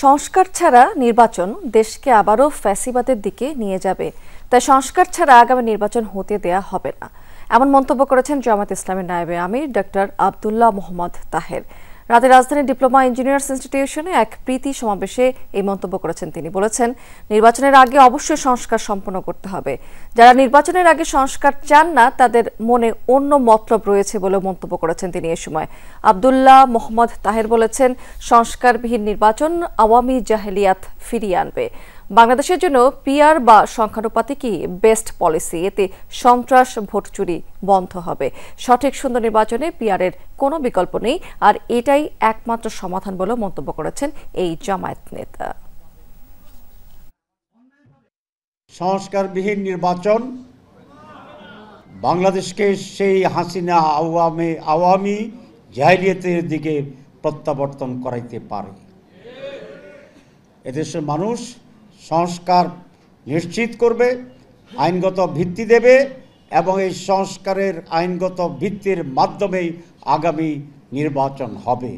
সংস্কার ছাড়া নির্বাচন দেশকে আবারও ফ্যাসিবাদের দিকে নিয়ে যাবে, তাই সংস্কার ছাড়া আগামী নির্বাচন হতে দেয়া হবে না, এমন মন্তব্য করেছেন জামায়াত ইসলামীর নায়েবে আমির ডক্টর আব্দুল্লাহ মোহাম্মদ তাহের। রাতে রাজধানীর ডিপ্লোমা ইঞ্জিনিয়ার্স ইনস্টিটিউশনে এক প্রীতি সমাবেশে এই মন্তব্য করেছেন তিনি। বলেছেন, নির্বাচনের আগে অবশ্যই সংস্কার সম্পন্ন করতে হবে। যারা নির্বাচনের আগে সংস্কার চান না তাদের মনে অন্য মতলব রয়েছে বলে মন্তব্য করেছেন তিনি। এ সময় আব্দুল্লাহ মোহাম্মদ তাহের বলেছেন, সংস্কারবিহীন নির্বাচন আওয়ামী জাহেলিয়াত ফিরিয়ে আনবে। বাংলাদেশের জন্য পিআর বা সংখ্যানুপাতিকই বেস্ট পলিসি, এতে সন্ত্রাস ভোট চুরি বন্ধ হবে। সঠিক সুন্দর নির্বাচনে পিআরের কোনো বিকল্প নেই, আর এটাই একমাত্র সমাধান বলে মন্তব্য করেছেন এই জামায়াত নেতা। সংস্কারবিহীন নির্বাচন বাংলাদেশকে সেই হাসিনা আওয়ামী জাহিলিয়াতের দিকে প্রত্যাবর্তন করাইতে পারে। এদেশের মানুষ সংস্কার নিশ্চিত করবে, আইনগত ভিত্তি দেবে এবং এই সংস্কারের আইনগত ভিত্তির মাধ্যমেই আগামী নির্বাচন হবে।